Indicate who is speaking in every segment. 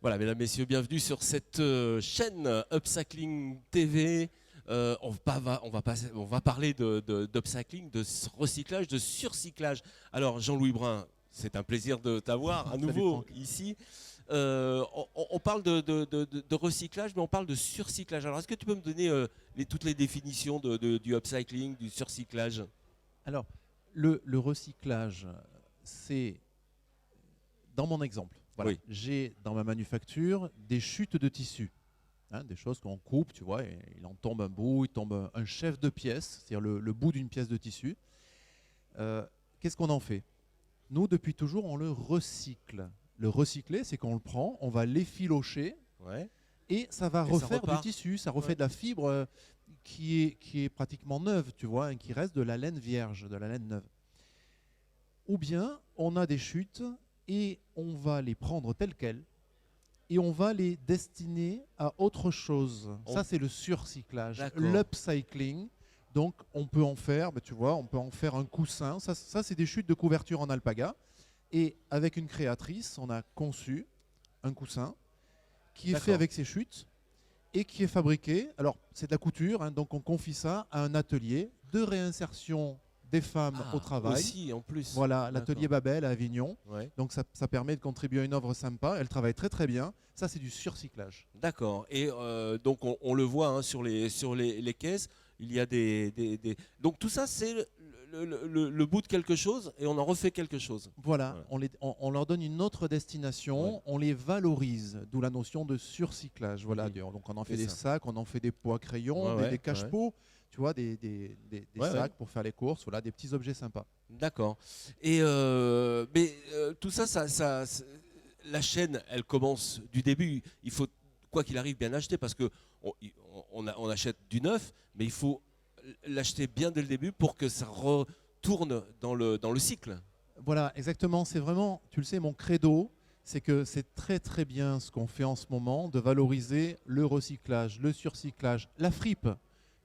Speaker 1: Voilà, mesdames, messieurs, bienvenue sur cette chaîne Upcycling TV. On va parler d'upcycling, de recyclage, de surcyclage. Alors, Jean-Louis Brun, c'est un plaisir de t'avoir à
Speaker 2: Salut
Speaker 1: nouveau
Speaker 2: Franck.
Speaker 1: ici. On parle de recyclage, mais on parle de surcyclage. Alors, est-ce que tu peux me donner toutes les définitions du upcycling, du surcyclage?
Speaker 2: Alors, le recyclage, c'est dans mon exemple. Voilà,
Speaker 1: Oui,
Speaker 2: j'ai dans ma manufacture des chutes de tissu, des choses qu'on coupe, tu vois, et il en tombe un bout, il tombe un chef de pièce, c'est-à-dire le bout d'une pièce de tissu. Qu'est-ce qu'on en fait? Nous, depuis toujours, on le recycle. Le recycler, c'est qu'on le prend, on va l'effilocher
Speaker 1: ouais.
Speaker 2: et ça va
Speaker 1: Et ça
Speaker 2: refaire du
Speaker 1: repart.
Speaker 2: tissu, ça refait
Speaker 1: Ouais.
Speaker 2: de la fibre qui est pratiquement neuve, tu vois, qui reste de la laine vierge, de la laine neuve. Ou bien on a des chutes et on va les prendre telles quelles et on va les destiner à autre chose. Ça, c'est le surcyclage,
Speaker 1: D'accord.
Speaker 2: l'upcycling. Donc on peut en faire, tu vois, on peut en faire un coussin. Ça c'est des chutes de couverture en alpaga. Et avec une créatrice, on a conçu un coussin qui est fait
Speaker 1: D'accord.
Speaker 2: avec ces chutes et qui est fabriqué. Alors, c'est de la couture, donc on confie ça à un atelier de réinsertion des femmes au travail.
Speaker 1: Aussi, en plus.
Speaker 2: Voilà, l'atelier
Speaker 1: D'accord.
Speaker 2: Babel à Avignon.
Speaker 1: Ouais.
Speaker 2: Donc, ça permet de contribuer à une œuvre sympa. Elle travaille très très bien. Ça, c'est du surcyclage.
Speaker 1: D'accord. Et donc on le voit hein, sur les caisses, il y a Donc tout ça, c'est le bout de quelque chose et on en refait quelque chose.
Speaker 2: Voilà,
Speaker 1: Voilà.
Speaker 2: on leur donne une autre destination,
Speaker 1: Ouais.
Speaker 2: on les valorise, d'où la notion de surcyclage. Voilà,
Speaker 1: Mhm.
Speaker 2: donc on en fait
Speaker 1: C'est
Speaker 2: des
Speaker 1: ça.
Speaker 2: sacs, on en fait des pots à crayon,
Speaker 1: Ouais,
Speaker 2: des
Speaker 1: ouais.
Speaker 2: cache-pots, tu vois, des
Speaker 1: Ouais, ouais.
Speaker 2: sacs pour faire les courses, voilà, des petits objets sympas.
Speaker 1: D'accord. Et mais tout ça, la chaîne, elle commence du début. Il faut, quoi qu'il arrive, bien acheter parce que on achète du neuf, mais il faut l'acheter bien dès le début pour que ça retourne dans le cycle.
Speaker 2: Voilà, exactement, c'est vraiment, tu le sais, mon credo, c'est que c'est très très bien ce qu'on fait en ce moment, de valoriser le recyclage, le surcyclage, la fripe.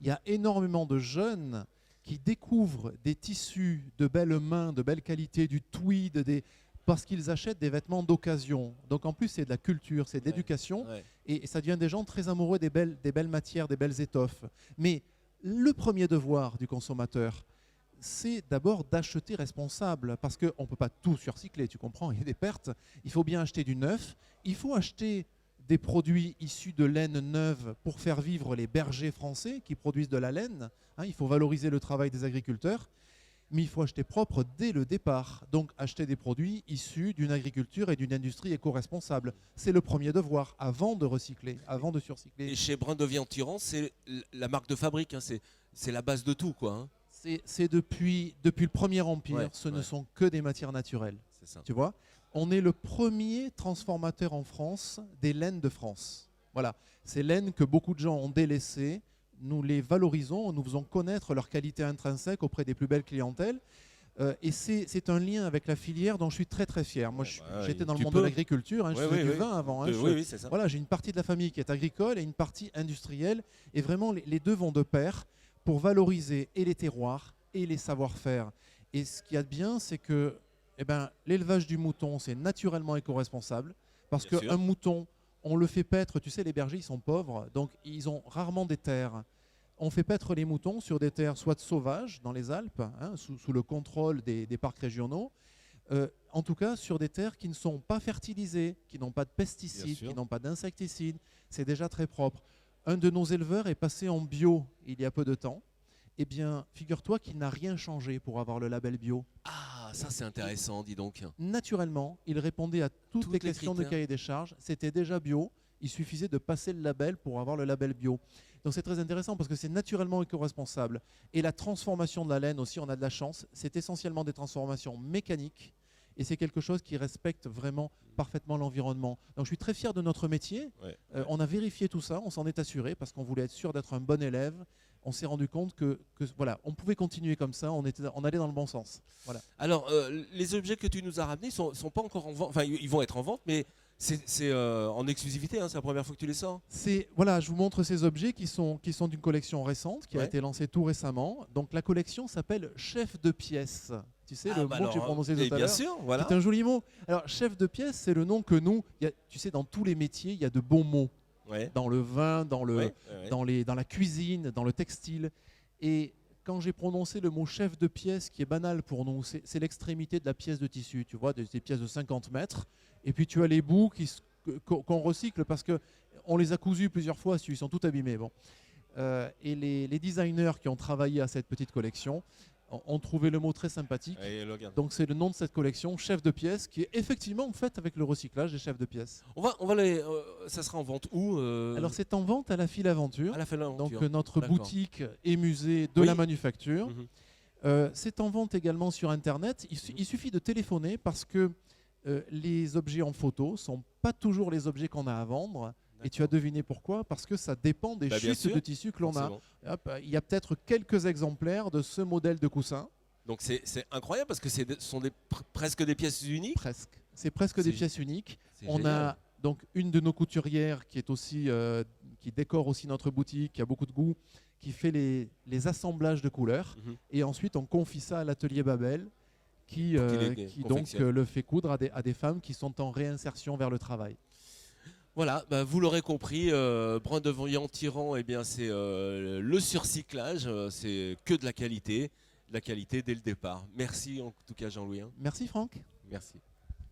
Speaker 2: Il y a énormément de jeunes qui découvrent des tissus de belles mains, de belle qualité, du tweed, parce qu'ils achètent des vêtements d'occasion. Donc en plus, c'est de la culture, c'est de
Speaker 1: Ouais.
Speaker 2: l'éducation,
Speaker 1: Ouais.
Speaker 2: et ça devient des gens très amoureux des belles matières, des belles étoffes. Mais le premier devoir du consommateur, c'est d'abord d'acheter responsable, parce qu'on ne peut pas tout surcycler, tu comprends, il y a des pertes. Il faut bien acheter du neuf, il faut acheter des produits issus de laine neuve pour faire vivre les bergers français qui produisent de la laine. Il faut valoriser le travail des agriculteurs, mais il faut acheter propre dès le départ. Donc acheter des produits issus d'une agriculture et d'une industrie éco-responsable. C'est le premier devoir, avant de recycler, avant de surcycler.
Speaker 1: Et chez Brin de Vian-Tyran, c'est la marque de fabrique, hein, c'est la base de tout, quoi. Hein.
Speaker 2: C'est depuis le Premier Empire,
Speaker 1: Ouais,
Speaker 2: ce ne
Speaker 1: ouais.
Speaker 2: sont que des matières naturelles.
Speaker 1: C'est ça.
Speaker 2: Tu vois, on est le premier transformateur en France des laines de France. Voilà, ces laines que beaucoup de gens ont délaissées, nous les valorisons, nous faisons connaître leur qualité intrinsèque auprès des plus belles clientèles. Et c'est un lien avec la filière dont je suis très très fier. Moi, j'étais dans le
Speaker 1: Tu
Speaker 2: monde de
Speaker 1: peux.
Speaker 2: l'agriculture, je
Speaker 1: Ouais,
Speaker 2: faisais
Speaker 1: oui,
Speaker 2: du
Speaker 1: oui.
Speaker 2: vin avant.
Speaker 1: Oui, oui, c'est ça.
Speaker 2: Voilà, j'ai une partie de la famille qui est agricole et une partie industrielle. Et vraiment, les deux vont de pair pour valoriser et les terroirs et les savoir-faire. Et ce qu'il y a de bien, c'est que l'élevage du mouton, c'est naturellement éco-responsable. Parce
Speaker 1: Bien sûr.
Speaker 2: qu'un mouton, on le fait paître, tu sais, les bergers, ils sont pauvres, donc ils ont rarement des terres. On fait paître les moutons sur des terres soit sauvages dans les Alpes, sous le contrôle des parcs régionaux, en tout cas sur des terres qui ne sont pas fertilisées, qui n'ont pas de
Speaker 1: Bien
Speaker 2: pesticides,
Speaker 1: sûr.
Speaker 2: qui n'ont pas d'insecticides. C'est déjà très propre. Un de nos éleveurs est passé en bio il y a peu de temps. Eh bien, figure-toi qu'il n'a rien changé pour avoir le label bio.
Speaker 1: Ah, ça c'est intéressant, dis donc.
Speaker 2: Naturellement, il répondait à toutes
Speaker 1: Tous
Speaker 2: les
Speaker 1: les
Speaker 2: questions de
Speaker 1: critères.
Speaker 2: cahier des charges. C'était déjà bio. Il suffisait de passer le label pour avoir le label bio. Donc c'est très intéressant parce que c'est naturellement éco-responsable. Et la transformation de la laine aussi, on a de la chance. C'est essentiellement des transformations mécaniques. Et c'est quelque chose qui respecte vraiment parfaitement l'environnement. Donc je suis très fier de notre métier.
Speaker 1: Ouais.
Speaker 2: On a vérifié tout ça, on s'en est assuré parce qu'on voulait être sûr d'être un bon élève. On s'est rendu compte que voilà, on pouvait continuer comme ça, on allait dans le bon sens. Voilà.
Speaker 1: Alors, les objets que tu nous as ramenés sont pas encore en vente. Enfin, ils vont être en vente, mais C'est en exclusivité, hein, c'est la première fois que tu les sors.
Speaker 2: Voilà, je vous montre ces objets qui sont d'une collection récente, qui a
Speaker 1: Ouais.
Speaker 2: été lancée tout récemment. Donc la collection s'appelle Chef de pièce. Tu sais, le mot que j'ai prononcé tout à
Speaker 1: bien
Speaker 2: l'heure.
Speaker 1: sûr, voilà.
Speaker 2: C'est un joli mot. Alors, chef de pièce, c'est le nom que nous, tu sais, dans tous les métiers, il y a de bons mots.
Speaker 1: Ouais.
Speaker 2: Dans le vin,
Speaker 1: Ouais.
Speaker 2: dans la cuisine, dans le textile. Et quand j'ai prononcé le mot chef de pièce, qui est banal pour nous, c'est l'extrémité de la pièce de tissu, tu vois, des pièces de 50 mètres. Et puis tu as les bouts qu'on recycle parce qu'on les a cousus plusieurs fois, ils sont tout abîmés. Bon. Et les designers qui ont travaillé à cette petite collection ont trouvé le mot très sympathique.
Speaker 1: Allez, regarde.
Speaker 2: Donc c'est le nom de cette collection, chef de pièce, qui est effectivement faite avec le recyclage des chefs de pièces.
Speaker 1: Ça sera en vente où
Speaker 2: Alors c'est en vente à la File Aventure.
Speaker 1: À la fin de l'aventure.
Speaker 2: Donc notre
Speaker 1: D'accord.
Speaker 2: boutique et musée de
Speaker 1: Oui.
Speaker 2: la manufacture.
Speaker 1: Mhm.
Speaker 2: C'est en vente également sur Internet. Il suffit de téléphoner parce que les objets en photo sont pas toujours les objets qu'on a à vendre. Et tu as deviné pourquoi? Parce que ça dépend des
Speaker 1: Bah, bien
Speaker 2: chutes
Speaker 1: sûr.
Speaker 2: de tissu que l'on a.
Speaker 1: Forcément.
Speaker 2: Hop, il y a peut-être quelques exemplaires de ce modèle de coussin.
Speaker 1: Donc c'est incroyable parce que ce sont presque des pièces uniques.
Speaker 2: Presque. C'est presque des
Speaker 1: C'est-
Speaker 2: pièces uniques.
Speaker 1: C'est
Speaker 2: On
Speaker 1: génial.
Speaker 2: a donc une de nos couturières qui est aussi qui décore aussi notre boutique, qui a beaucoup de goût, qui fait les assemblages de couleurs.
Speaker 1: Mhm.
Speaker 2: Et ensuite, on confie ça à l'atelier Babel, qui
Speaker 1: Pour qu'il les
Speaker 2: donc
Speaker 1: confectionne.
Speaker 2: le fait coudre à des femmes qui sont en réinsertion vers le travail.
Speaker 1: Voilà, bah, vous l'aurez compris, Brun de Vian-Tyran, eh bien c'est le surcyclage, c'est que de la qualité dès le départ. Merci en tout cas Jean-Louis. Hein.
Speaker 2: Merci Franck.
Speaker 1: Merci.